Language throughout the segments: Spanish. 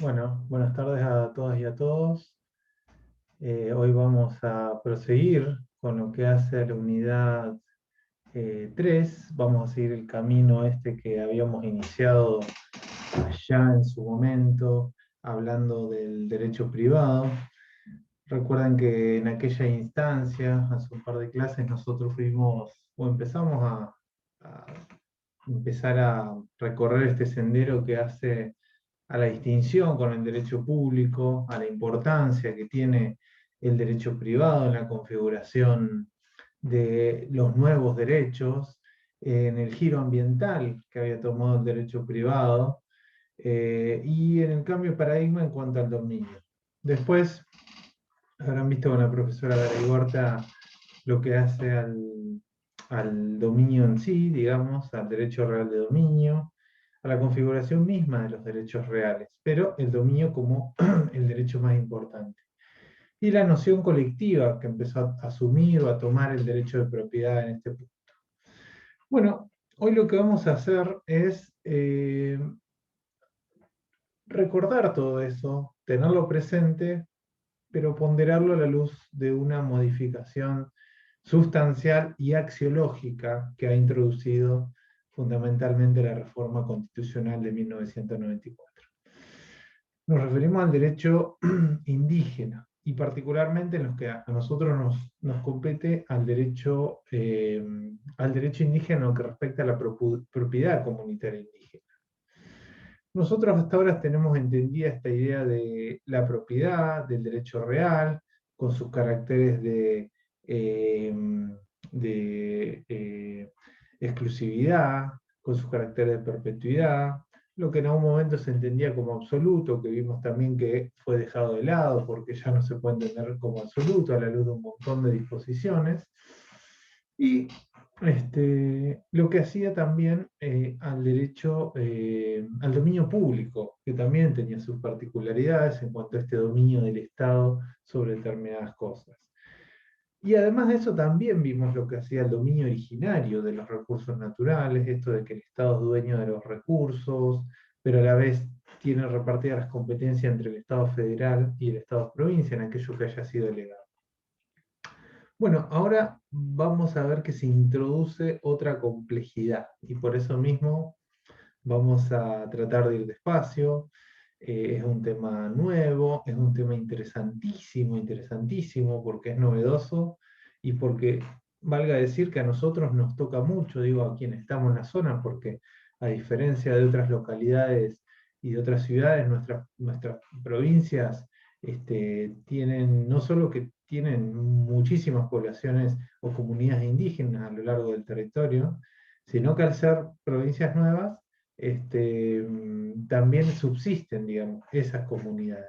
Bueno, buenas tardes a todas y a todos. Hoy vamos a proseguir con lo que hace la unidad 3. Vamos a seguir el camino este que habíamos iniciado allá en su momento, hablando del derecho privado. Recuerden que en aquella instancia, hace un par de clases, nosotros fuimos o empezamos a empezar a recorrer este sendero que hace a la distinción con el derecho público, a la importancia que tiene el derecho privado en la configuración de los nuevos derechos, en el giro ambiental que había tomado el derecho privado y en el cambio de paradigma en cuanto al dominio. Después habrán visto con la profesora Garigorta lo que hace al dominio en sí, digamos, al derecho real de dominio, a la configuración misma de los derechos reales, pero el dominio como el derecho más importante. Y la noción colectiva que empezó a asumir o a tomar el derecho de propiedad en este punto. Bueno, hoy lo que vamos a hacer es recordar todo eso, tenerlo presente, pero ponderarlo a la luz de una modificación sustancial y axiológica que ha introducido fundamentalmente la reforma constitucional de 1994. Nos referimos al derecho indígena y particularmente en los que a nosotros nos compete al derecho indígena en lo que respecta a la propiedad comunitaria indígena. Nosotros hasta ahora tenemos entendida esta idea de la propiedad, del derecho real, con sus caracteres eh, de exclusividad, con sus caracteres de perpetuidad, lo que en algún momento se entendía como absoluto, que vimos también que fue dejado de lado porque ya no se puede entender como absoluto a la luz de un montón de disposiciones. Y lo que hacía también al derecho, al dominio público, que también tenía sus particularidades en cuanto a este dominio del Estado sobre determinadas cosas. Y además de eso también vimos lo que hacía el dominio originario de los recursos naturales, esto de que el Estado es dueño de los recursos, pero a la vez tiene repartidas las competencias entre el Estado federal y el Estado provincia en aquello que haya sido delegado. Bueno, ahora vamos a ver que se introduce otra complejidad y por eso mismo vamos a tratar de ir despacio. Es un tema nuevo, es un tema interesantísimo, interesantísimo porque es novedoso y porque valga decir que a nosotros nos toca mucho, digo a quienes estamos en la zona, porque a diferencia de otras localidades y de otras ciudades, nuestras provincias tienen, no solo que tienen muchísimas poblaciones o comunidades indígenas a lo largo del territorio, sino que al ser provincias nuevas, también subsisten, digamos, esas comunidades,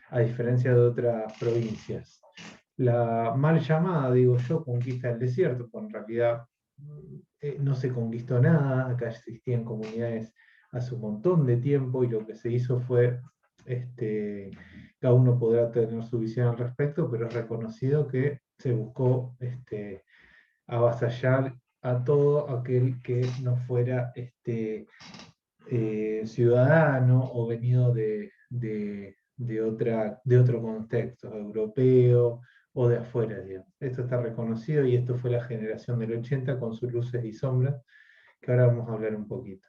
a diferencia de otras provincias. La mal llamada, digo yo, conquista del desierto, pues en realidad no se conquistó nada, acá existían comunidades hace un montón de tiempo y lo que se hizo fue, cada uno podrá tener su visión al respecto, pero es reconocido que se buscó avasallar a todo aquel que no fuera ciudadano o venido de otro contexto, europeo o de afuera, digamos. Esto está reconocido y esto fue la generación del 80 con sus luces y sombras, que ahora vamos a hablar un poquito.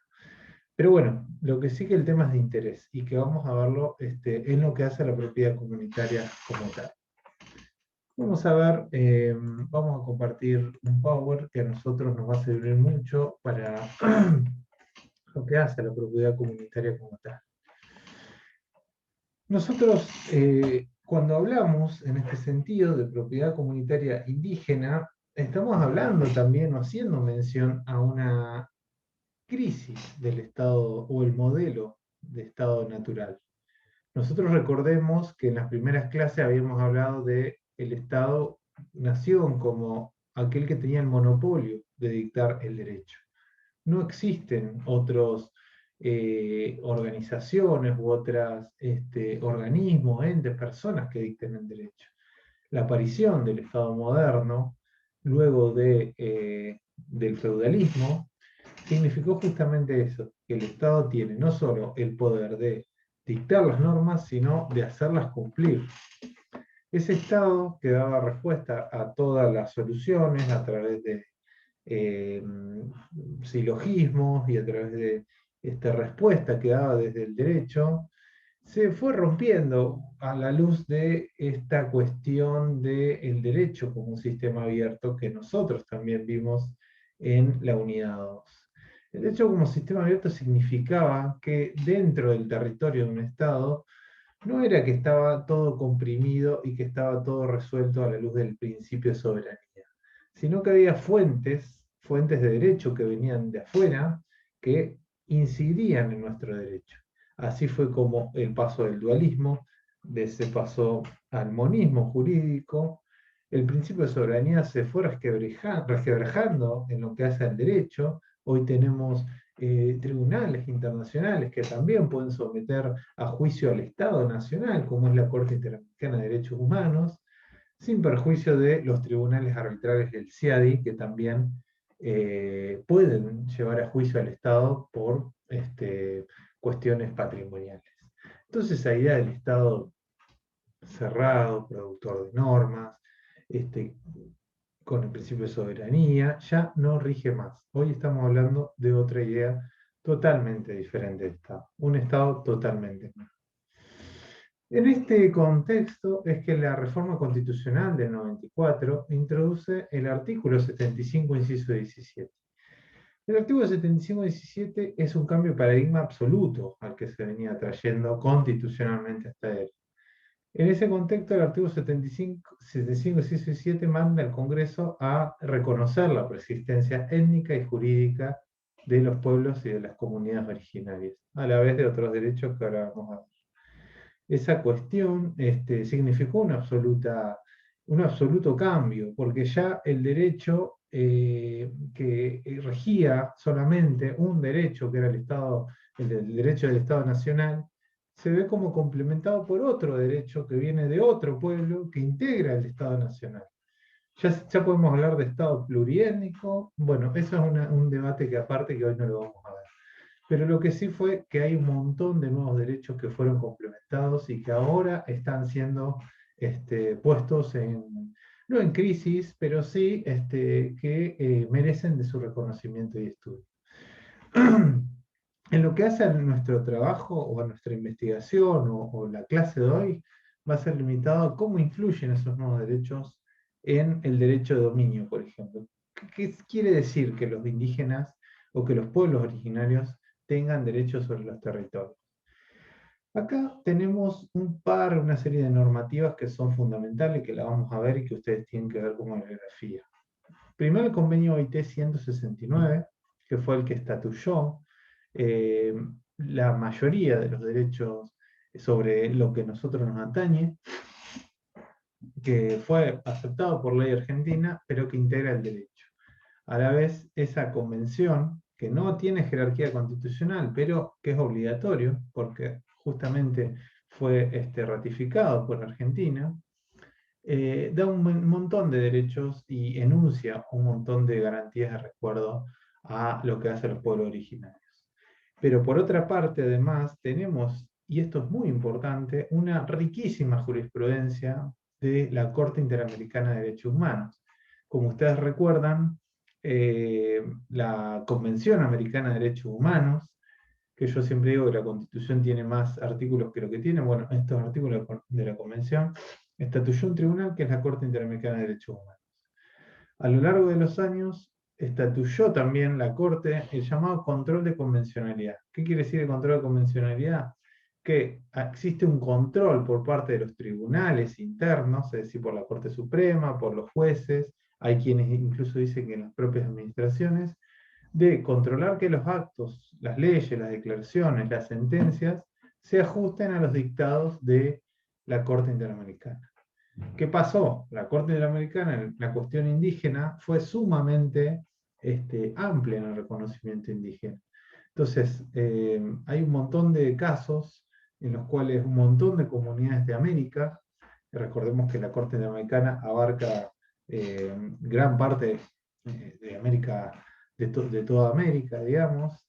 Pero bueno, lo que sí que el tema es de interés y que vamos a verlo en lo que hace a la propiedad comunitaria como tal. Vamos a ver, vamos a compartir un Power que a nosotros nos va a servir mucho para lo que hace a la propiedad comunitaria como tal. Nosotros, cuando hablamos en este sentido de propiedad comunitaria indígena, estamos hablando también o haciendo mención a una crisis del Estado o el modelo de Estado natural. Nosotros recordemos que en las primeras clases habíamos hablado de el Estado-nación como aquel que tenía el monopolio de dictar el derecho. No existen otros organizaciones u otros organismos, entes, personas que dicten el derecho. La aparición del Estado moderno, luego del feudalismo, significó justamente eso, que el Estado tiene no solo el poder de dictar las normas, sino de hacerlas cumplir. Ese Estado que daba respuesta a todas las soluciones a través de silogismos y a través de esta respuesta que daba desde el derecho, se fue rompiendo a la luz de esta cuestión del derecho como un sistema abierto que nosotros también vimos en la unidad 2. El derecho como sistema abierto significaba que dentro del territorio de un Estado no era que estaba todo comprimido y que estaba todo resuelto a la luz del principio de soberanía, sino que había fuentes de derecho que venían de afuera que incidían en nuestro derecho. Así fue como el paso del dualismo, de ese paso al monismo jurídico, el principio de soberanía se fue resquebrajando en lo que hace al derecho. Hoy tenemos tribunales internacionales que también pueden someter a juicio al Estado nacional, como es la Corte Interamericana de Derechos Humanos, sin perjuicio de los tribunales arbitrales del CIADI, que también pueden llevar a juicio al Estado por cuestiones patrimoniales. Entonces, esa idea del Estado cerrado, productor de normas, con el principio de soberanía, ya no rige más. Hoy estamos hablando de otra idea totalmente diferente de Estado, un Estado totalmente nuevo. En este contexto es que la reforma constitucional del 94 introduce el artículo 75, inciso 17. El artículo 75, 17 es un cambio de paradigma absoluto al que se venía trayendo constitucionalmente hasta él. En ese contexto, el artículo 75, 17 manda al Congreso a reconocer la persistencia étnica y jurídica de los pueblos y de las comunidades originarias, a la vez de otros derechos que ahora vamos a ver. Esa cuestión significó un absoluto cambio, porque ya el derecho que regía solamente un derecho, que era el derecho del Estado Nacional, se ve como complementado por otro derecho que viene de otro pueblo que integra el Estado Nacional. Ya podemos hablar de Estado pluriétnico, bueno, eso es un debate que aparte que hoy no lo vamos a ver. Pero lo que sí fue que hay un montón de nuevos derechos que fueron complementados y que ahora están siendo puestos no en crisis, pero sí que merecen de su reconocimiento y estudio. En lo que hace a nuestro trabajo o a nuestra investigación o la clase de hoy, va a ser limitado a cómo influyen esos nuevos derechos en el derecho de dominio, por ejemplo. ¿Qué quiere decir que los indígenas o que los pueblos originarios tengan derechos sobre los territorios? Acá tenemos una serie de normativas que son fundamentales, que la vamos a ver y que ustedes tienen que ver como bibliografía. Primero, el convenio OIT 169, que fue el que estatuyó la mayoría de los derechos sobre lo que a nosotros nos atañe, que fue aceptado por ley argentina, pero que integra el derecho. A la vez, esa convención, que no tiene jerarquía constitucional, pero que es obligatorio, porque justamente fue ratificado por Argentina, da un montón de derechos y enuncia un montón de garantías de recuerdo a lo que hacen los pueblos originarios. Pero por otra parte, además, tenemos, y esto es muy importante, una riquísima jurisprudencia de la Corte Interamericana de Derechos Humanos. Como ustedes recuerdan, la Convención Americana de Derechos Humanos, que yo siempre digo que la Constitución tiene más artículos que lo que tiene, bueno, estos artículos de la Convención, estatuyó un tribunal que es la Corte Interamericana de Derechos Humanos. A lo largo de los años, estatuyó también la Corte el llamado control de convencionalidad. ¿Qué quiere decir el control de convencionalidad? Que existe un control por parte de los tribunales internos, es decir, por la Corte Suprema, por los jueces, hay quienes incluso dicen que en las propias administraciones, de controlar que los actos, las leyes, las declaraciones, las sentencias, se ajusten a los dictados de la Corte Interamericana. ¿Qué pasó? La Corte Interamericana en la cuestión indígena fue sumamente amplia en el reconocimiento indígena. Entonces, hay un montón de casos en los cuales un montón de comunidades de América, recordemos que la Corte Interamericana abarca gran parte de América, de toda América, digamos.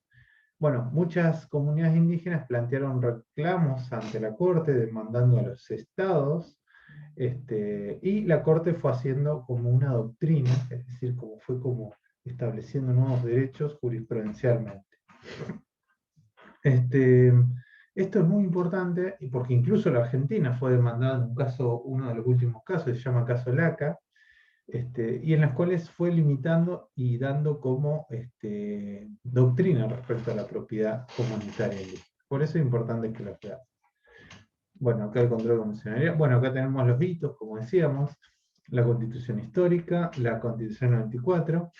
Bueno, muchas comunidades indígenas plantearon reclamos ante la Corte, demandando a los estados, y la Corte fue haciendo como una doctrina, es decir, fue como estableciendo nuevos derechos jurisprudencialmente. Esto es muy importante y porque incluso la Argentina fue demandada en un caso, uno de los últimos casos, se llama caso Laca, y en las cuales fue limitando y dando como doctrina respecto a la propiedad comunitaria indígena. Por eso es importante que lo veamos. Bueno, acá el control convencionalidad. Bueno, acá tenemos los hitos, como decíamos, la Constitución Histórica, la Constitución 94,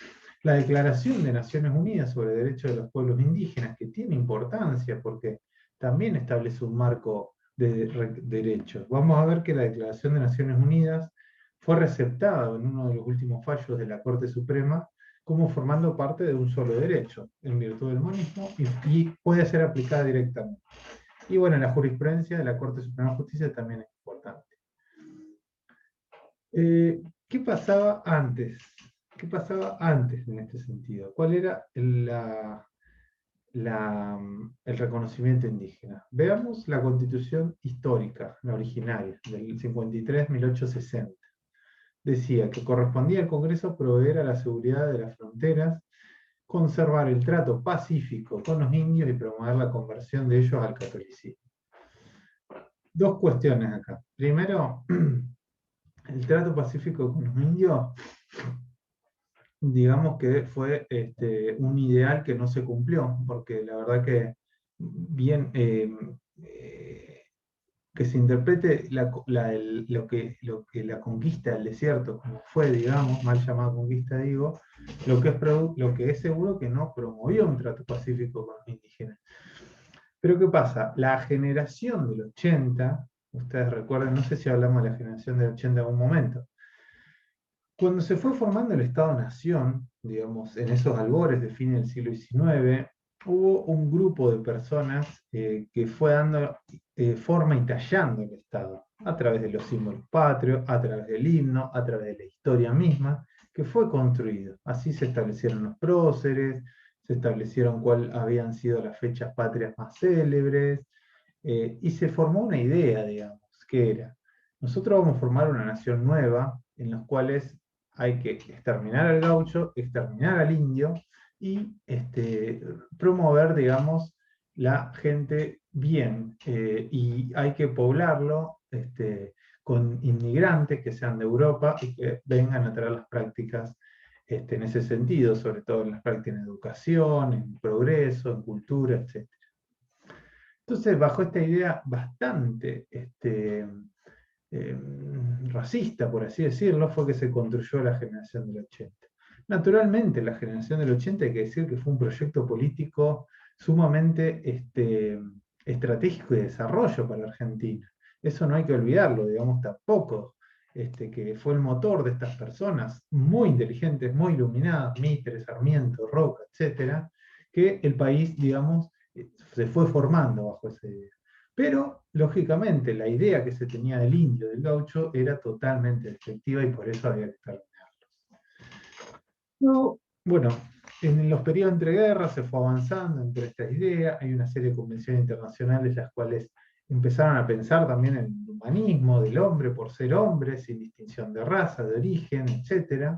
la Declaración de Naciones Unidas sobre Derechos de los Pueblos Indígenas, que tiene importancia porque también establece un marco de derechos. Vamos a ver que la Declaración de Naciones Unidas fue receptada en uno de los últimos fallos de la Corte Suprema como formando parte de un solo derecho, en virtud del monismo, y puede ser aplicada directamente. Y bueno, la jurisprudencia de la Corte Suprema de Justicia también es importante. ¿Qué pasaba antes? ¿Qué pasaba antes en este sentido? ¿Cuál era el reconocimiento indígena? Veamos la Constitución histórica, la original, del 53-1860. Decía que correspondía al Congreso proveer a la seguridad de las fronteras, conservar el trato pacífico con los indios y promover la conversión de ellos al catolicismo. Dos cuestiones acá. Primero, el trato pacífico con los indios, digamos que fue un ideal que no se cumplió, porque la verdad que bien que se interprete lo que la conquista del desierto, como fue, digamos, mal llamada conquista, digo, lo que es seguro que no promovió un trato pacífico con los indígenas. Pero ¿qué pasa? La generación del 80, ustedes recuerdan, no sé si hablamos de la generación del 80 en algún momento, cuando se fue formando el Estado-Nación, digamos, en esos albores de fin del siglo XIX, hubo un grupo de personas que fue dando forma y tallando el Estado, a través de los símbolos patrios, a través del himno, a través de la historia misma, que fue construido. Así se establecieron los próceres, se establecieron cuáles habían sido las fechas patrias más célebres, y se formó una idea, digamos, que era, nosotros vamos a formar una nación nueva, en los cuales hay que exterminar al gaucho, exterminar al indio, y promover, digamos, la gente bien, y hay que poblarlo con inmigrantes que sean de Europa y que vengan a traer las prácticas en ese sentido, sobre todo en las prácticas en educación, en progreso, en cultura, etc. Entonces, bajo esta idea bastante racista, por así decirlo, fue que se construyó la generación del 80. Naturalmente, la generación del 80 hay que decir que fue un proyecto político sumamente estratégico y de desarrollo para Argentina. Eso no hay que olvidarlo, digamos, tampoco, que fue el motor de estas personas muy inteligentes, muy iluminadas, Mitre, Sarmiento, Roca, etcétera, que el país, digamos, se fue formando bajo esa idea. Pero, lógicamente, la idea que se tenía del indio, del gaucho, era totalmente despectiva y por eso había que terminarlos. No, bueno, en los periodos entre guerras se fue avanzando entre estas ideas, hay una serie de convenciones internacionales las cuales empezaron a pensar también en el humanismo del hombre por ser hombre, sin distinción de raza, de origen, etc.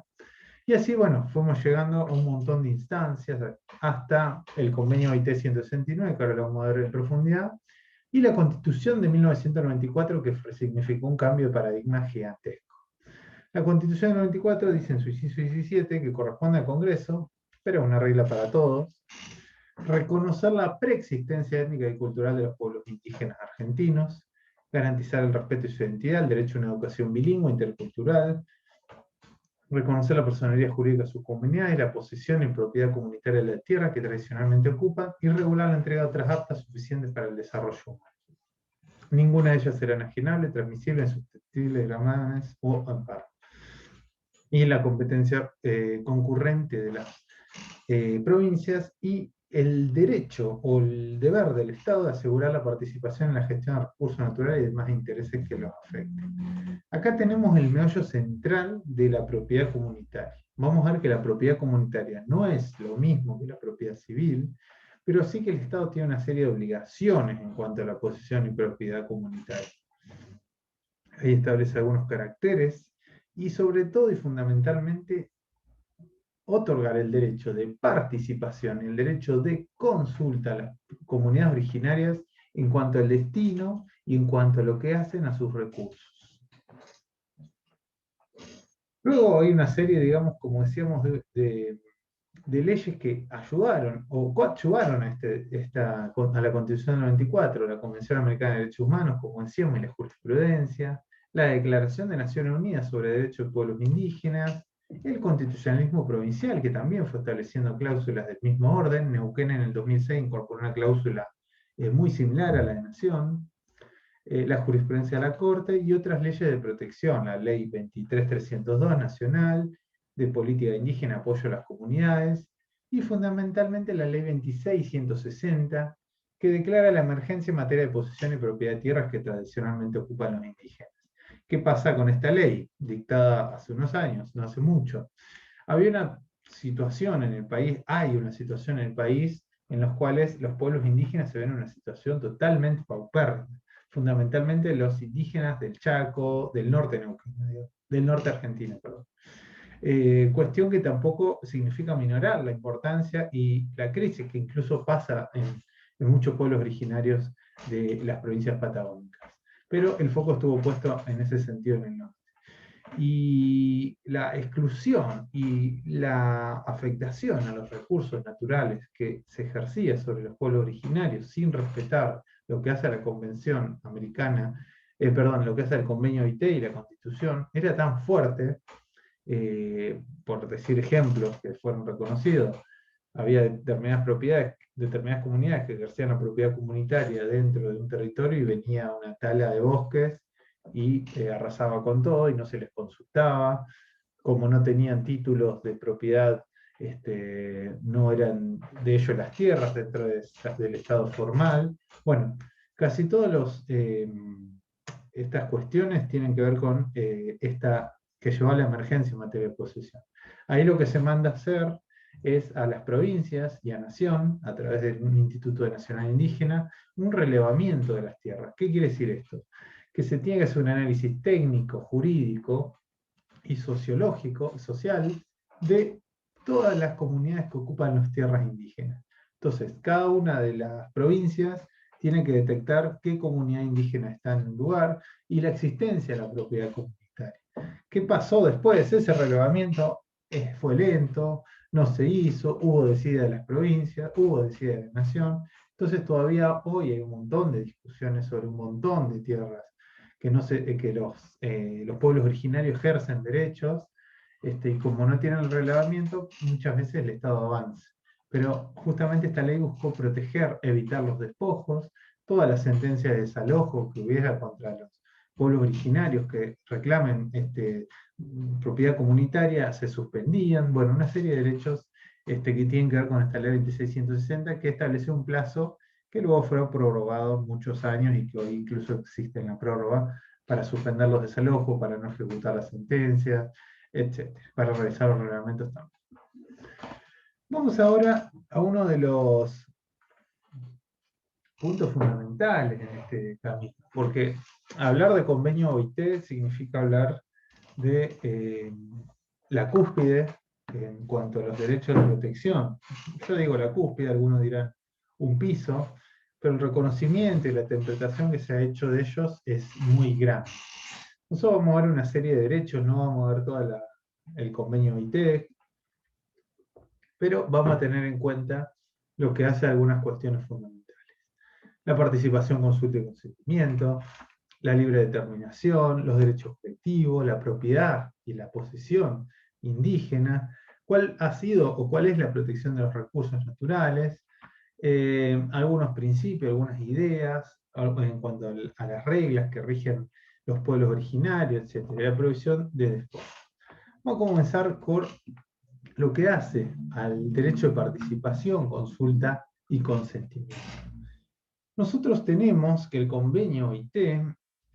Y así, bueno, fuimos llegando a un montón de instancias hasta el convenio OIT 169, que ahora lo vamos a ver en profundidad, y la Constitución de 1994, que significó un cambio de paradigma gigantesco. La Constitución del 94 dice en su inciso 17 que corresponde al Congreso, pero es una regla para todos, reconocer la preexistencia étnica y cultural de los pueblos indígenas argentinos, garantizar el respeto de su identidad, el derecho a una educación bilingüe intercultural, reconocer la personalidad jurídica de sus comunidades y la posesión y propiedad comunitaria de la tierra que tradicionalmente ocupan, y regular la entrega de otras aptas suficientes para el desarrollo humano. Ninguna de ellas será enajenable, transmisible, insusceptible de gravames o amparo. Y la competencia concurrente de las provincias y el derecho o el deber del Estado de asegurar la participación en la gestión de recursos naturales y demás intereses que los afecten. Acá tenemos el meollo central de la propiedad comunitaria. Vamos a ver que la propiedad comunitaria no es lo mismo que la propiedad civil, pero sí que el Estado tiene una serie de obligaciones en cuanto a la posesión y propiedad comunitaria. Ahí establece algunos caracteres y sobre todo y fundamentalmente otorgar el derecho de participación y el derecho de consulta a las comunidades originarias en cuanto al destino y en cuanto a lo que hacen a sus recursos. Luego hay una serie, digamos, como decíamos, de leyes que ayudaron o coadyuvaron a la Constitución del 94, la Convención Americana de Derechos Humanos, como decíamos, y la jurisprudencia, la Declaración de Naciones Unidas sobre Derechos de Pueblos Indígenas, el constitucionalismo provincial, que también fue estableciendo cláusulas del mismo orden. Neuquén en el 2006 incorporó una cláusula muy similar a la de Nación, la jurisprudencia de la Corte y otras leyes de protección, la Ley 23302 nacional, de política indígena, apoyo a las comunidades, y fundamentalmente la Ley 26160, que declara la emergencia en materia de posesión y propiedad de tierras que tradicionalmente ocupan los indígenas. ¿Qué pasa con esta ley, dictada hace unos años, no hace mucho? Había una situación en el país, hay una situación en el país en los cuales los pueblos indígenas se ven en una situación totalmente paupérrima, fundamentalmente los indígenas del Chaco, del norte del norte argentino, perdón. Cuestión que tampoco significa minorar la importancia y la crisis que incluso pasa en muchos pueblos originarios de las provincias patagónicas. Pero el foco estuvo puesto en ese sentido en el norte. Y la exclusión y la afectación a los recursos naturales que se ejercía sobre los pueblos originarios sin respetar lo que hace la Convención Americana, lo que hace el Convenio OIT y la Constitución, era tan fuerte, por decir ejemplos que fueron reconocidos, había determinadas propiedades, determinadas comunidades que ejercían la propiedad comunitaria dentro de un territorio y venía una tala de bosques y arrasaba con todo y no se les consultaba. Como no tenían títulos de propiedad, no eran de ellos las tierras dentro del Estado formal. Bueno, casi todas estas cuestiones tienen que ver con esta que llevó a la emergencia en materia de posesión. Ahí lo que se manda a hacer es a las provincias y a Nación, a través de un Instituto Nacional Indígena, un relevamiento de las tierras. ¿Qué quiere decir esto? Que se tiene que hacer un análisis técnico, jurídico y sociológico, social, de todas las comunidades que ocupan las tierras indígenas. Entonces, cada una de las provincias tiene que detectar qué comunidad indígena está en un lugar y la existencia de la propiedad comunitaria. ¿Qué pasó después? Ese relevamiento fue lento, no se hizo, hubo decida de las provincias, hubo decida de la nación. Entonces todavía hoy hay un montón de discusiones sobre un montón de tierras que, que los pueblos originarios ejercen derechos, y como no tienen el relevamiento, muchas veces el Estado avanza. Pero justamente esta ley buscó proteger, evitar los despojos, todas las sentencias de desalojo que hubiera contra los pueblos originarios que reclamen propiedad comunitaria se suspendían. Bueno, una serie de derechos que tienen que ver con esta ley 2660 que estableció un plazo que luego fueron prorrogados muchos años y que hoy incluso existe en la prórroga para suspender los desalojos, para no ejecutar las sentencias, etc., para realizar los reglamentos también. Vamos ahora a uno de los puntos fundamentales en este camino, porque hablar de convenio OIT significa hablar de la cúspide en cuanto a los derechos de protección. Yo digo la cúspide, algunos dirán un piso, pero el reconocimiento y la interpretación que se ha hecho de ellos es muy grande. Nosotros vamos a ver una serie de derechos, no vamos a ver todo el convenio OIT, pero vamos a tener en cuenta lo que hace algunas cuestiones fundamentales. La participación, consulta y consentimiento, la libre determinación, los derechos objetivos, la propiedad y la posesión indígena, cuál ha sido o cuál es la protección de los recursos naturales, algunos principios, algunas ideas en cuanto a las reglas que rigen los pueblos originarios, etc. La provisión de despojos. Vamos a comenzar por lo que hace al derecho de participación, consulta y consentimiento. Nosotros tenemos que el convenio OIT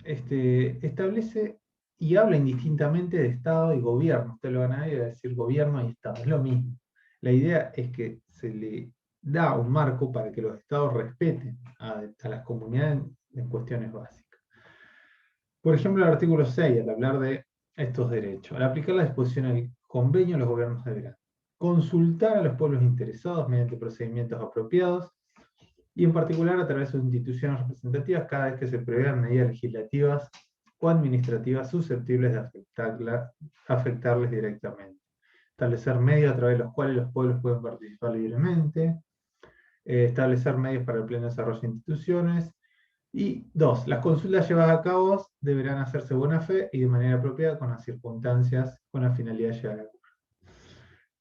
establece y habla indistintamente de Estado y gobierno. Usted lo van a ver y va a decir gobierno y Estado, es lo mismo. La idea es que se le da un marco para que los estados respeten a las comunidades en cuestiones básicas. Por ejemplo, el artículo 6, al hablar de estos derechos, al aplicar la disposición del convenio, los gobiernos deberán consultar a los pueblos interesados mediante procedimientos apropiados y en particular a través de sus instituciones representativas cada vez que se prevean medidas legislativas o administrativas susceptibles de afectarles directamente. Establecer medios a través de los cuales los pueblos pueden participar libremente, establecer medios para el pleno desarrollo de instituciones, y 2. Las consultas llevadas a cabo deberán hacerse de buena fe y de manera apropiada con las circunstancias, con la finalidad de llegar a acuerdo.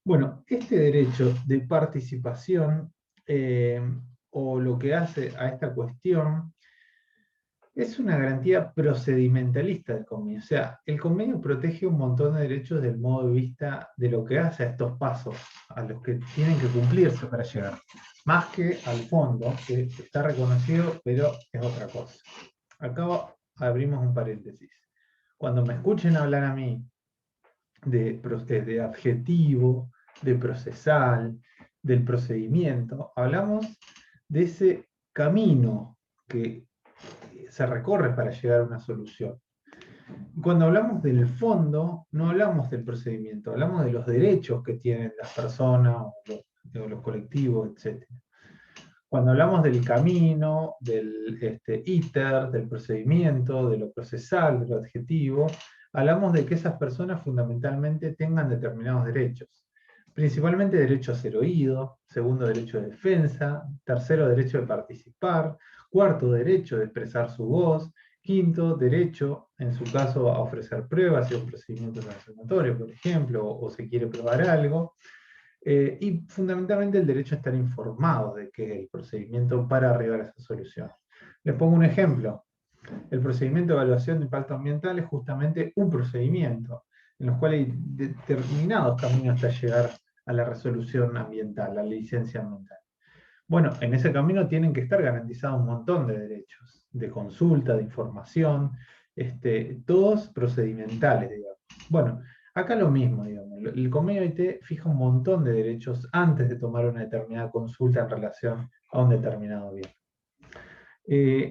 Bueno, este derecho de participación, o lo que hace a esta cuestión, es una garantía procedimentalista del convenio. O sea, el convenio protege un montón de derechos del modo de vista de lo que hace a estos pasos, a los que tienen que cumplirse para llegar. Más que al fondo, que está reconocido, pero es otra cosa. Acá abrimos un paréntesis. Cuando me escuchen hablar a mí de adjetivo, de procesal, del procedimiento, hablamos de ese camino que se recorre para llegar a una solución. Cuando hablamos del fondo, no hablamos del procedimiento, hablamos de los derechos que tienen las personas o los colectivos, etc. Cuando hablamos del camino, del íter, del procedimiento, de lo procesal, de lo adjetivo, hablamos de que esas personas fundamentalmente tengan determinados derechos. Principalmente derecho a ser oído, segundo derecho de defensa, tercero derecho de participar, cuarto derecho de expresar su voz, quinto derecho, en su caso, a ofrecer pruebas si un procedimiento sancionatorio, por ejemplo, o se quiere probar algo. Y fundamentalmente el derecho a estar informados de qué es el procedimiento para arribar a esa solución. Les pongo un ejemplo. El procedimiento de evaluación de impacto ambiental es justamente un procedimiento en los cuales hay determinados caminos hasta llegar a la resolución ambiental, a la licencia ambiental. Bueno, en ese camino tienen que estar garantizados un montón de derechos, de consulta, de información, todos procedimentales, digamos. Bueno, acá lo mismo, digamos. El convenio OIT fija un montón de derechos antes de tomar una determinada consulta en relación a un determinado bien.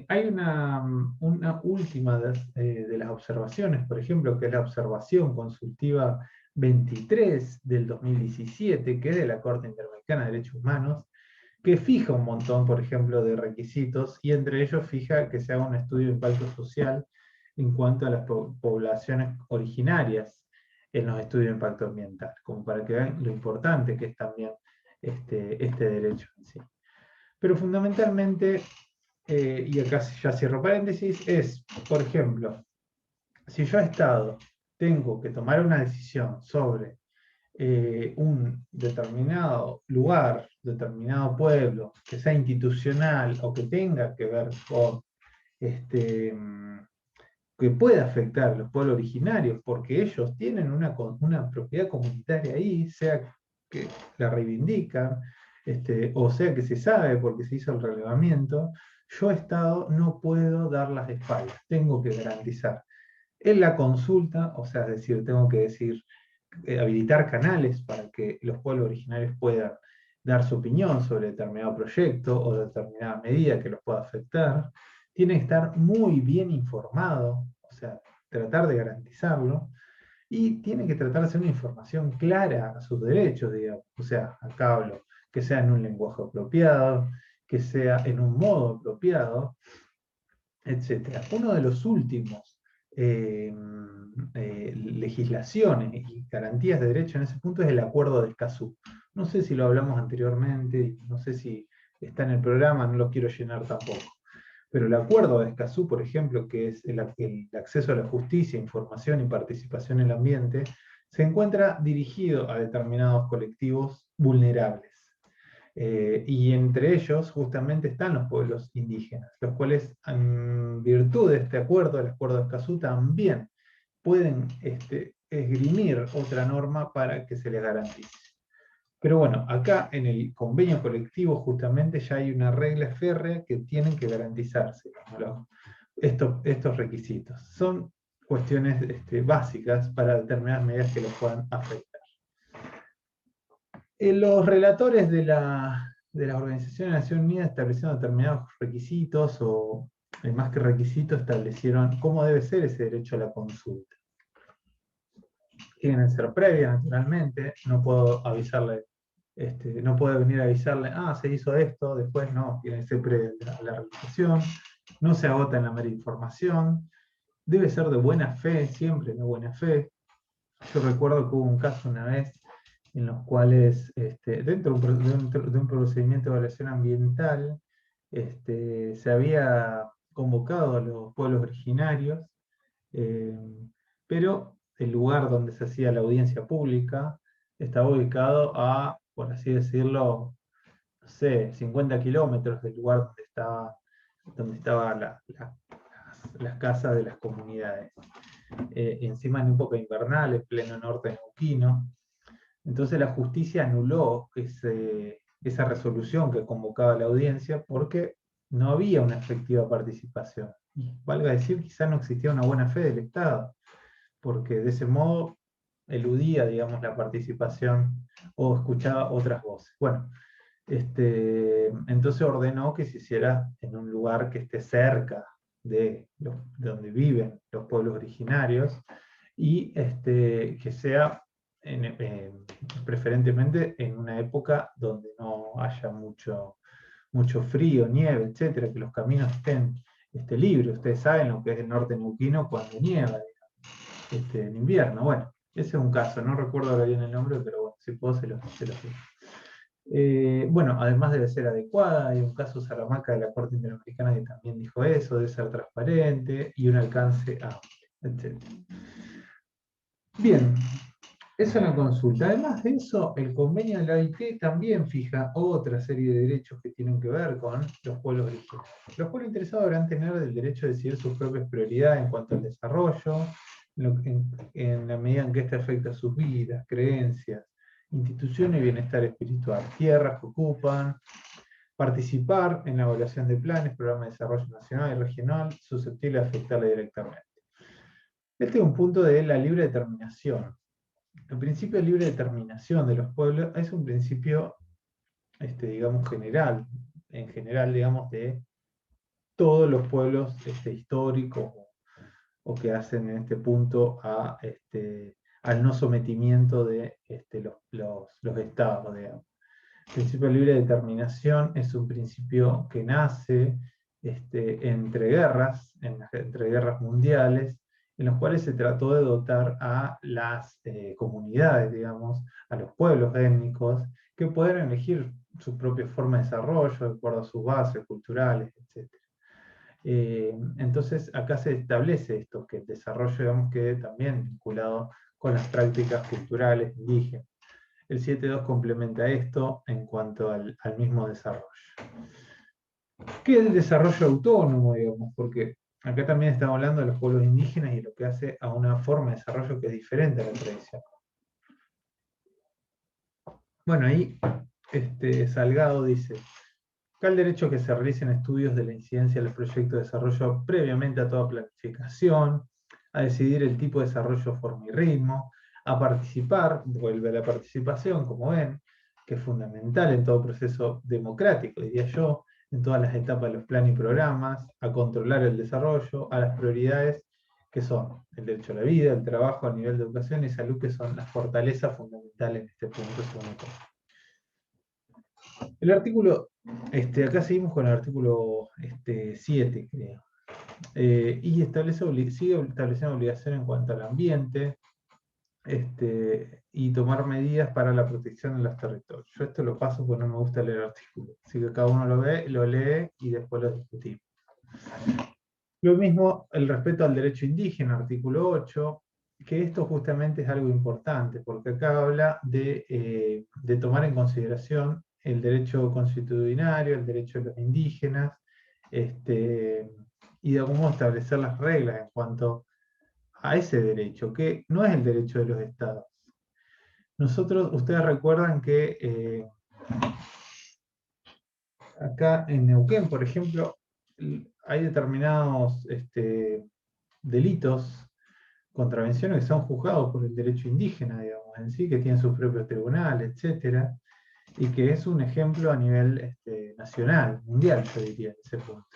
Hay una última de las observaciones, por ejemplo, que es la observación consultiva 23 del 2017, que es de la Corte Interamericana de Derechos Humanos, que fija un montón, por ejemplo, de requisitos, y entre ellos fija que se haga un estudio de impacto social en cuanto a las poblaciones originarias en los estudios de impacto ambiental, como para que vean lo importante que es también este derecho en sí. Pero fundamentalmente, y acá ya cierro paréntesis, es, por ejemplo, si yo Estado tengo que tomar una decisión sobre un determinado lugar, determinado pueblo, que sea institucional o que tenga que ver con que pueda afectar a los pueblos originarios, porque ellos tienen una propiedad comunitaria ahí, sea que la reivindican, o sea que se sabe porque se hizo el relevamiento, yo Estado no puedo dar las espaldas, tengo que garantizar en la consulta, o sea, es decir, tengo que decir, habilitar canales para que los pueblos originarios puedan dar su opinión sobre determinado proyecto o determinada medida que los pueda afectar. Tiene que estar muy bien informado, o sea, tratar de garantizarlo, y tiene que tratar de hacer una información clara a sus derechos, digamos. O sea, acá hablo, que sea en un lenguaje apropiado, que sea en un modo apropiado, etc. Uno de los últimos legislaciones y garantías de derecho en ese punto es el acuerdo de Escazú. No sé si lo hablamos anteriormente, no sé si está en el programa, no lo quiero llenar tampoco. Pero el acuerdo de Escazú, por ejemplo, que es el acceso a la justicia, información y participación en el ambiente, se encuentra dirigido a determinados colectivos vulnerables. Y entre ellos justamente están los pueblos indígenas, los cuales en virtud de este acuerdo, el acuerdo de Escazú, también pueden esgrimir otra norma para que se les garantice. Pero bueno, acá en el convenio colectivo justamente ya hay una regla férrea que tienen que garantizarse, ¿no? estos requisitos. Son cuestiones básicas para determinadas medidas que los puedan afectar. Los relatores de la de las Organizaciones de Naciones Unidas establecieron determinados requisitos o, más que requisitos, establecieron cómo debe ser ese derecho a la consulta. Tienen que ser previas, naturalmente, no puedo avisarle, no puedo venir a avisarle, se hizo esto, después no, tiene que ser previa a la realización, no se agota en la mera información, debe ser de buena fe, siempre de buena fe. Yo recuerdo que hubo un caso una vez en los cuales, dentro de un procedimiento de evaluación ambiental, se había convocado a los pueblos originarios, eh, pero el lugar donde se hacía la audiencia pública estaba ubicado a, por así decirlo, no sé, 50 kilómetros del lugar donde estaba las casas de las comunidades. Encima en época invernal, en pleno norte neuquino. Entonces la justicia anuló esa resolución que convocaba a la audiencia porque no había una efectiva participación. Y valga decir, quizá no existía una buena fe del Estado, porque de ese modo eludía, digamos, la participación o escuchaba otras voces. Bueno, entonces ordenó que se hiciera en un lugar que esté cerca de donde viven los pueblos originarios y que sea preferentemente en una época donde no haya mucho frío, nieve, etcétera, que los caminos estén libres. Ustedes saben lo que es el norte neuquino cuando nieva, en invierno. Bueno, ese es un caso, no recuerdo ahora bien el nombre, pero bueno, si puedo se lo digo. Bueno, además debe ser adecuada, hay un caso Saramaca de la Corte Interamericana que también dijo eso, debe ser transparente y un alcance amplio, etc. Bien, eso es la consulta. Además de eso, el convenio de la OIT también fija otra serie de derechos que tienen que ver con los pueblos originarios. Los pueblos interesados deberán tener el derecho de decidir sus propias prioridades en cuanto al desarrollo, en la medida en que este afecta sus vidas, creencias, instituciones y bienestar espiritual, tierras que ocupan, participar en la evaluación de planes, programas de desarrollo nacional y regional susceptibles de afectarle directamente. Este es un punto de la libre determinación. El principio de libre determinación de los pueblos es un principio, digamos, general, en general, digamos, de todos los pueblos históricos o que hacen en este punto al no sometimiento de los estados, digamos. El principio de libre determinación es un principio que nace entre guerras mundiales, en los cuales se trató de dotar a las comunidades, digamos, a los pueblos étnicos, que puedan elegir su propia forma de desarrollo, de acuerdo a sus bases culturales, etc. Entonces, acá se establece esto, que el desarrollo, digamos, quede también vinculado con las prácticas culturales indígenas. El 7.2 complementa esto en cuanto al mismo desarrollo. ¿Qué es el desarrollo autónomo, digamos? Porque acá también estamos hablando de los pueblos indígenas y lo que hace a una forma de desarrollo que es diferente a la tradicional. Bueno, ahí Salgado dice, acá el derecho a que se realicen estudios de la incidencia del proyecto de desarrollo previamente a toda planificación, a decidir el tipo de desarrollo, forma y ritmo, a participar, vuelve a la participación, como ven, que es fundamental en todo proceso democrático, diría yo, en todas las etapas de los planes y programas, a controlar el desarrollo, a las prioridades que son el derecho a la vida, el trabajo a nivel de educación y salud, que son las fortalezas fundamentales en este punto, según el artículo, acá seguimos con el artículo 7, creo. Y sigue estableciendo obligaciones en cuanto al ambiente y tomar medidas para la protección de los territorios. Yo esto lo paso porque no me gusta leer artículos, así que cada uno lo ve, lo lee y después lo discutimos. Lo mismo el respeto al derecho indígena, artículo 8, que esto justamente es algo importante, porque acá habla de tomar en consideración el derecho constitucionario, el derecho de los indígenas, y de algún modo establecer las reglas en cuanto a ese derecho, que no es el derecho de los estados. Ustedes recuerdan que acá en Neuquén, por ejemplo, hay determinados delitos, contravenciones que son juzgados por el derecho indígena, digamos, en sí, que tienen sus propios tribunales, etc. y que es un ejemplo a nivel nacional, mundial, yo diría, en ese punto.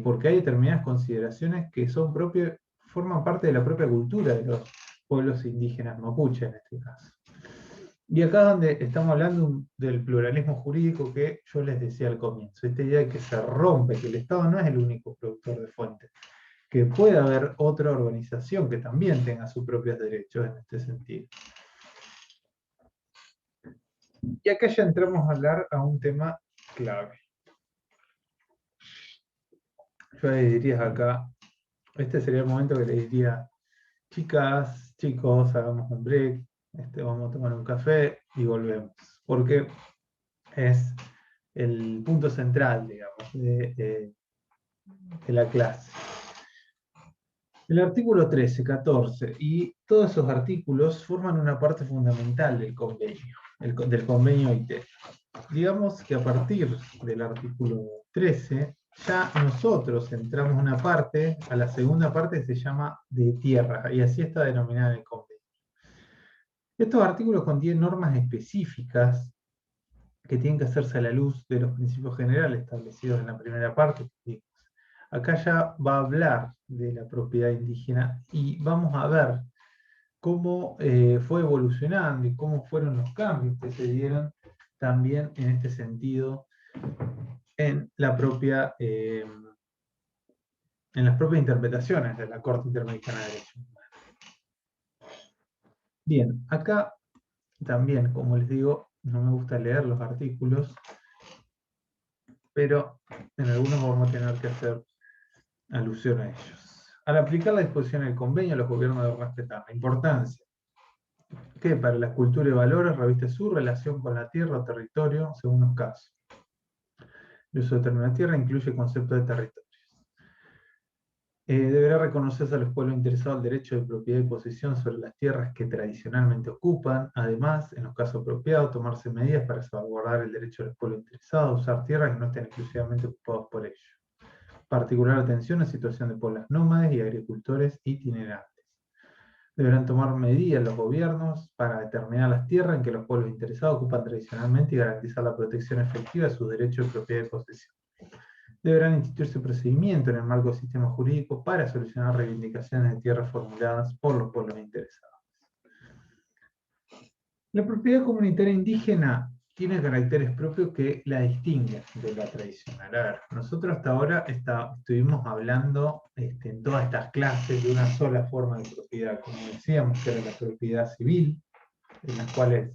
Porque hay determinadas consideraciones que forman parte de la propia cultura de los pueblos indígenas mapuche, en este caso. Y acá es donde estamos hablando del pluralismo jurídico que yo les decía al comienzo, esta idea de que se rompe, que el Estado no es el único productor de fuentes, que puede haber otra organización que también tenga sus propios derechos en este sentido. Y acá ya entramos a hablar a un tema clave. Yo les diría acá, este sería el momento que les diría, chicas, chicos, hagamos un break, vamos a tomar un café y volvemos. Porque es el punto central, digamos, de la clase. El artículo 13, 14 y todos esos artículos forman una parte fundamental del convenio, del convenio IT. Digamos que a partir del artículo 13 ya nosotros entramos a la segunda parte que se llama de tierra, y así está denominada en el convenio. Estos artículos contienen normas específicas que tienen que hacerse a la luz de los principios generales establecidos en la primera parte. Acá ya va a hablar de la propiedad indígena y vamos a ver cómo fue evolucionando y cómo fueron los cambios que se dieron también en este sentido en las propias interpretaciones de la Corte Interamericana de Derechos Humanos. Bien, acá también, como les digo, no me gusta leer los artículos, pero en algunos vamos a tener que hacer alusión a ellos. Al aplicar la disposición del convenio, los gobiernos deben respetar la importancia que para la cultura y valores reviste su relación con la tierra o territorio según los casos. El uso de término tierra incluye conceptos de territorios. Deberá reconocerse a los pueblos interesados el derecho de propiedad y posesión sobre las tierras que tradicionalmente ocupan. Además, en los casos apropiados, tomarse medidas para salvaguardar el derecho de los pueblos interesados a usar tierras que no estén exclusivamente ocupados por ellos. Particular atención a la situación de pueblos nómades y agricultores itinerantes. Deberán tomar medidas los gobiernos para determinar las tierras en que los pueblos interesados ocupan tradicionalmente y garantizar la protección efectiva de sus derechos de propiedad y posesión. Deberán instituirse procedimientos en el marco del sistema jurídico para solucionar reivindicaciones de tierras formuladas por los pueblos interesados. La propiedad comunitaria indígena tiene caracteres propios que la distinguen de la tradicional. A ver, nosotros hasta ahora estuvimos hablando en todas estas clases de una sola forma de propiedad, como decíamos, que era la propiedad civil, en las cuales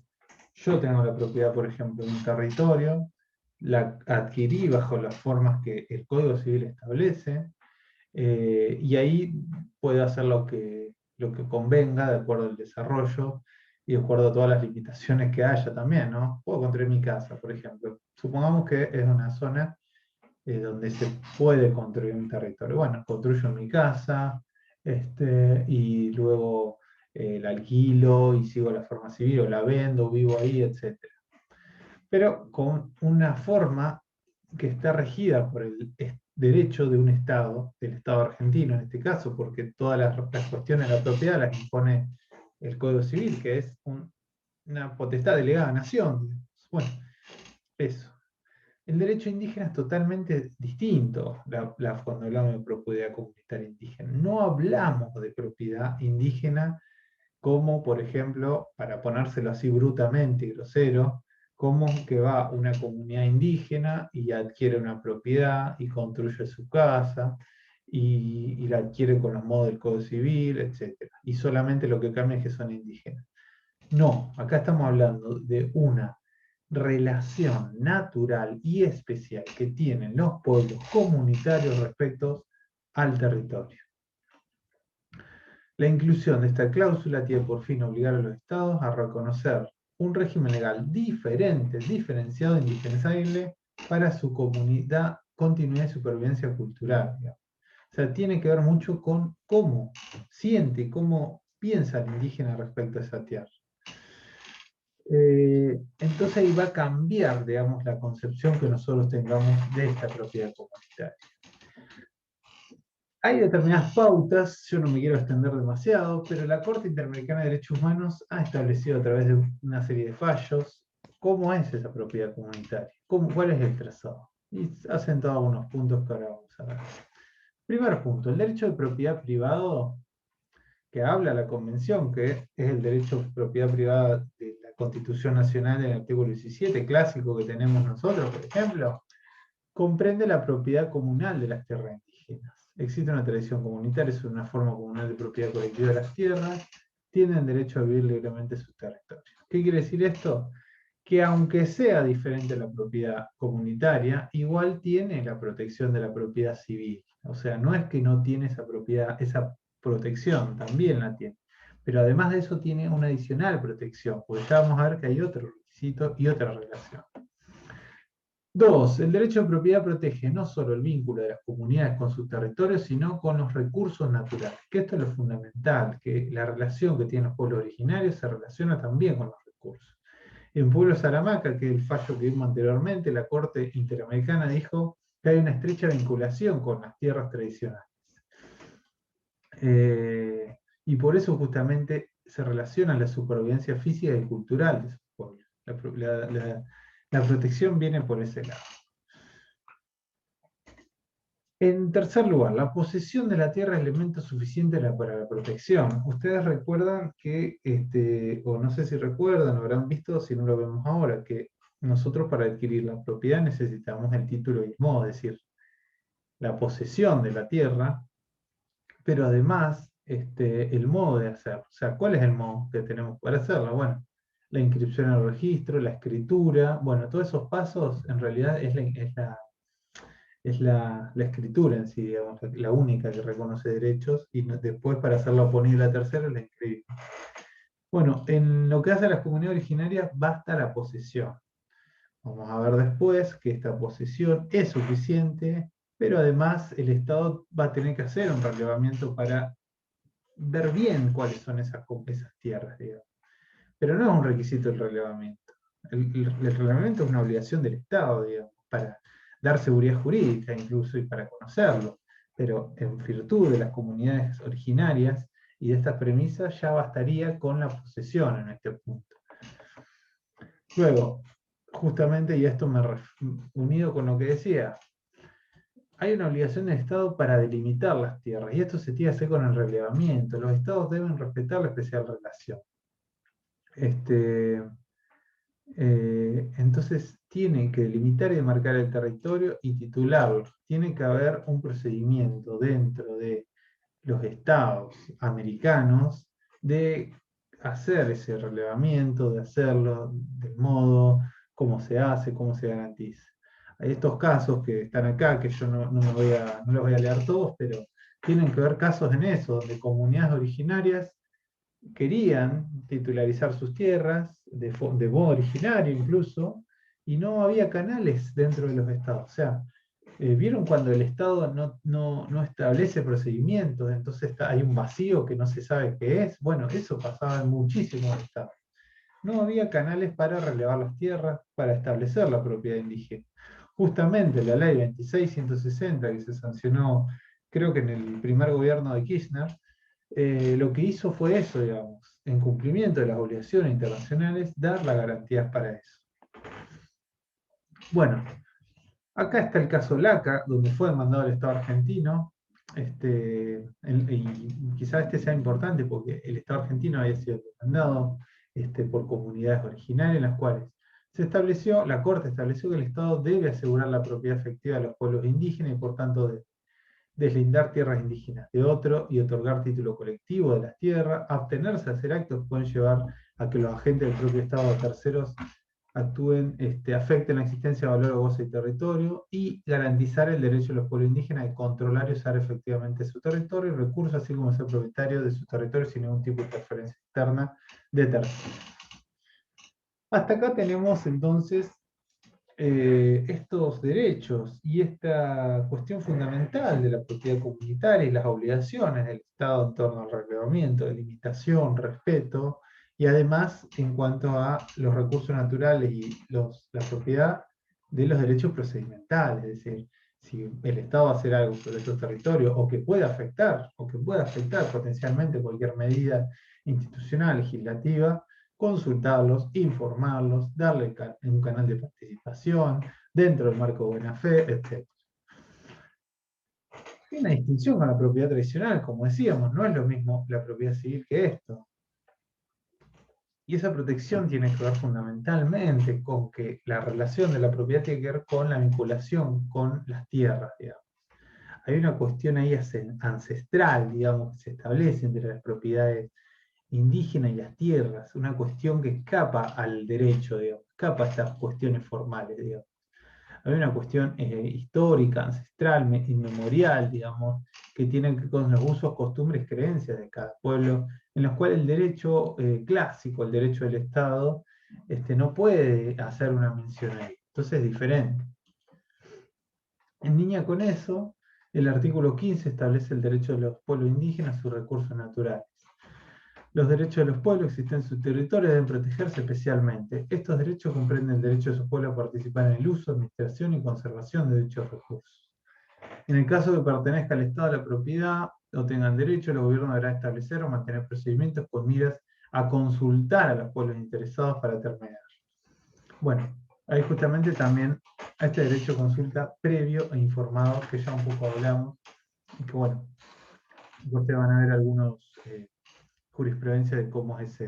yo tengo la propiedad, por ejemplo, de un territorio, la adquirí bajo las formas que el Código Civil establece, y ahí puedo hacer lo que convenga de acuerdo al desarrollo y de acuerdo a todas las limitaciones que haya también, ¿no? Puedo construir mi casa, por ejemplo. Supongamos que es una zona donde se puede construir un territorio. Bueno, construyo mi casa y luego la alquilo y sigo la forma civil o la vendo, vivo ahí, etc. Pero con una forma que está regida por el derecho de un Estado, del Estado argentino en este caso, porque todas las cuestiones de la propiedad las impone el Código Civil, que es una potestad delegada a nación. Bueno, eso. El derecho indígena es totalmente distinto cuando hablamos de propiedad comunitaria indígena. No hablamos de propiedad indígena como, por ejemplo, para ponérselo así brutamente y grosero, como que va una comunidad indígena y adquiere una propiedad y construye su casa y la adquiere con los modos del Código Civil, etc. Y solamente lo que cambia es que son indígenas. No, acá estamos hablando de una relación natural y especial que tienen los pueblos comunitarios respecto al territorio. La inclusión de esta cláusula tiene por fin obligar a los estados a reconocer un régimen legal diferente, diferenciado e indispensable para su comunidad, continuidad y supervivencia cultural. Digamos. O sea, tiene que ver mucho con cómo siente, cómo piensa el indígena respecto a esa tierra. Entonces ahí va a cambiar, digamos, la concepción que nosotros tengamos de esta propiedad comunitaria. Hay determinadas pautas, yo no me quiero extender demasiado, pero la Corte Interamericana de Derechos Humanos ha establecido a través de una serie de fallos cómo es esa propiedad comunitaria, cuál es el trazado. Y hacen todos unos puntos que ahora vamos a ver. Primer punto, el derecho de propiedad privado que habla la Convención, que es el derecho de propiedad privada de la Constitución Nacional en el artículo 17, clásico que tenemos nosotros, por ejemplo, comprende la propiedad comunal de las tierras indígenas. Existe una tradición comunitaria, es una forma comunal de propiedad colectiva de las tierras, tienen derecho a vivir libremente en sus territorios. ¿Qué quiere decir esto? Que aunque sea diferente la propiedad comunitaria, igual tiene la protección de la propiedad civil. O sea, no es que no tiene esa propiedad, esa protección, también la tiene. Pero además de eso tiene una adicional protección, porque ya vamos a ver que hay otro requisito y otra relación. Dos, el derecho de propiedad protege no solo el vínculo de las comunidades con sus territorios, sino con los recursos naturales, que esto es lo fundamental, que la relación que tienen los pueblos originarios se relaciona también con los recursos. En Pueblo Saramaca, que es el fallo que vimos anteriormente, la Corte Interamericana dijo que hay una estrecha vinculación con las tierras tradicionales. Y por eso justamente se relaciona la supervivencia física y cultural de esos pueblos. La protección viene por ese lado. En tercer lugar, la posesión de la tierra es elemento suficiente para la protección. Ustedes recuerdan que, o no sé si recuerdan, o habrán visto, si no lo vemos ahora, que nosotros para adquirir la propiedad necesitamos el título y el modo, es decir, la posesión de la tierra, pero además el modo de hacerlo. O sea, ¿cuál es el modo que tenemos para hacerlo? Bueno, la inscripción en el registro, la escritura, bueno, todos esos pasos en realidad es la escritura en sí, digamos, la única que reconoce derechos, y después para hacerla oponible a la tercera la inscribe. Bueno, en lo que hace a las comunidades originarias basta la posesión. Vamos a ver después que esta posesión es suficiente, pero además el Estado va a tener que hacer un relevamiento para ver bien cuáles son esas tierras, digamos. Pero no es un requisito el relevamiento. El relevamiento es una obligación del Estado, digamos, para dar seguridad jurídica incluso y para conocerlo. Pero en virtud de las comunidades originarias y de estas premisas ya bastaría con la posesión en este punto. Luego, justamente, y esto unido con lo que decía, hay una obligación del Estado para delimitar las tierras, y esto se tiene que hacer con el relevamiento. Los Estados deben respetar la especial relación. Entonces tienen que delimitar y demarcar el territorio y titularlo. Tiene que haber un procedimiento dentro de los estados americanos de hacer ese relevamiento, de hacerlo del modo, cómo se hace, cómo se garantiza. Hay estos casos que están acá, que yo no los voy a leer todos, pero tienen que ver casos en eso, donde comunidades originarias querían titularizar sus tierras de modo originario incluso, y no había canales dentro de los estados. O sea, ¿vieron cuando el Estado no establece procedimientos? Entonces hay un vacío que no se sabe qué es. Bueno, eso pasaba en muchísimos estados. No había canales para relevar las tierras, para establecer la propiedad indígena. Justamente la ley 26.160, que se sancionó creo que en el primer gobierno de Kirchner, lo que hizo fue eso, digamos, en cumplimiento de las obligaciones internacionales, dar las garantías para eso. Bueno, acá está el caso LACA, donde fue demandado el Estado argentino, y quizás este sea importante porque el Estado argentino había sido demandado por comunidades originarias en las cuales la Corte estableció que el Estado debe asegurar la propiedad efectiva de los pueblos indígenas y por tanto deslindar tierras indígenas de otro y otorgar título colectivo de las tierras, abstenerse de hacer actos que pueden llevar a que los agentes del propio Estado o terceros actúen, afecten la existencia, valor o goce de territorio, y garantizar el derecho de los pueblos indígenas de controlar y usar efectivamente su territorio y recursos, así como ser propietario de su territorio sin ningún tipo de interferencia externa de terceros. Hasta acá tenemos entonces estos derechos y esta cuestión fundamental de la propiedad comunitaria y las obligaciones del Estado en torno al relevamiento, delimitación, respeto, y además en cuanto a los recursos naturales y la propiedad de los derechos procedimentales, es decir, si el Estado va a hacer algo sobre esos territorios o que pueda afectar potencialmente cualquier medida institucional, legislativa, consultarlos, informarlos, darle un canal de participación dentro del marco de buena fe, etc. Hay una distinción con la propiedad tradicional, como decíamos, no es lo mismo la propiedad civil que esto. Y esa protección tiene que ver fundamentalmente con que la relación de la propiedad tiene que ver con la vinculación con las tierras, digamos. Hay una cuestión ahí ancestral, digamos, que se establece entre las propiedades indígenas y las tierras, una cuestión que escapa al derecho, digamos, escapa a estas cuestiones formales, digamos. Hay una cuestión histórica, ancestral, inmemorial, digamos, que tiene que ver con los usos, costumbres, creencias de cada pueblo, en los cuales el derecho clásico, el derecho del Estado, no puede hacer una mención ahí. Entonces es diferente. En línea con eso, el artículo 15 establece el derecho de los pueblos indígenas a sus recursos naturales. Los derechos de los pueblos existentes en su territorio deben protegerse especialmente. Estos derechos comprenden el derecho de sus pueblos a participar en el uso, administración y conservación de dichos recursos. En el caso que pertenezca al Estado la propiedad o tengan derecho, el gobierno deberá establecer o mantener procedimientos con miras a consultar a los pueblos interesados para terminar. Bueno, ahí justamente también a este derecho de consulta previo e informado, que ya un poco hablamos, y que bueno, ustedes van a ver algunos jurisprudencia de cómo es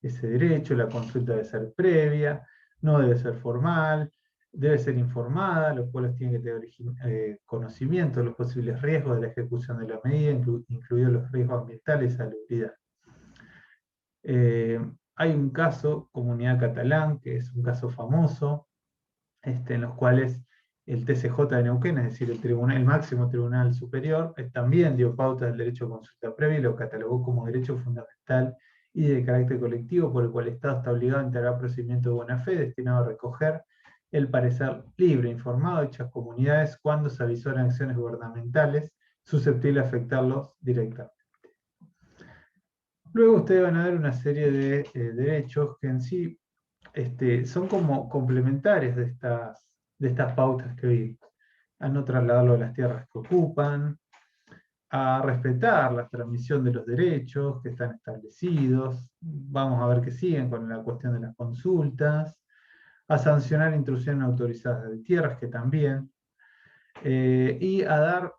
ese derecho. La consulta debe ser previa, no debe ser formal, debe ser informada, los pueblos tienen que tener conocimiento de los posibles riesgos de la ejecución de la medida, incluidos los riesgos ambientales y salubridad. Hay un caso, Comunidad Catalán, que es un caso famoso, en los cuales el TCJ de Neuquén, es decir, el máximo tribunal superior, también dio pauta del derecho a consulta previa y lo catalogó como derecho fundamental y de carácter colectivo, por el cual el Estado está obligado a integrar procedimientos de buena fe destinado a recoger el parecer libre, informado de dichas comunidades cuando se avisoran acciones gubernamentales susceptibles de afectarlos directamente. Luego ustedes van a ver una serie de derechos que en sí son como complementarios de estas pautas que vimos, a no trasladarlo a las tierras que ocupan, a respetar la transmisión de los derechos que están establecidos, vamos a ver que siguen con la cuestión de las consultas, a sancionar intrusiones autorizadas de tierras, que también, y a dar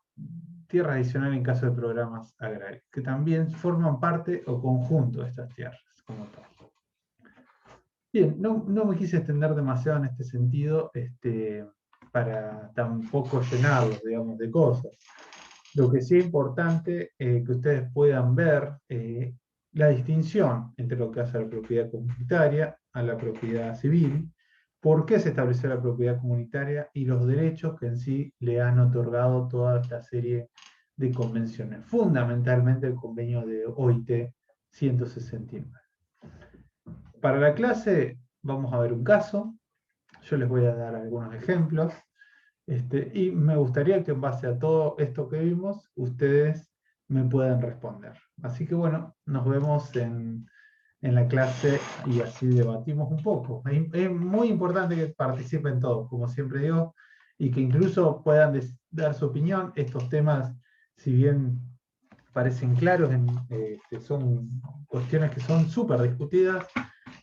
tierra adicional en caso de programas agrarios, que también forman parte o conjunto de estas tierras, como tal. Bien, no me quise extender demasiado en este sentido para tampoco llenarlos, digamos, de cosas. Lo que sí es importante que ustedes puedan ver la distinción entre lo que hace la propiedad comunitaria a la propiedad civil, por qué se estableció la propiedad comunitaria y los derechos que en sí le han otorgado toda esta serie de convenciones, fundamentalmente el convenio de OIT 169. Para la clase vamos a ver un caso, yo les voy a dar algunos ejemplos, y me gustaría que en base a todo esto que vimos, ustedes me puedan responder. Así que bueno, nos vemos en la clase y así debatimos un poco. Es muy importante que participen todos, como siempre digo, y que incluso puedan dar su opinión. Estos temas, si bien parecen claros, son cuestiones que son súper discutidas,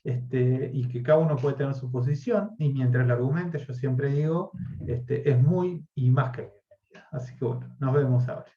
y que cada uno puede tener su posición, y mientras lo argumente, yo siempre digo, es muy y más que bienvenida. Así que bueno, nos vemos ahora.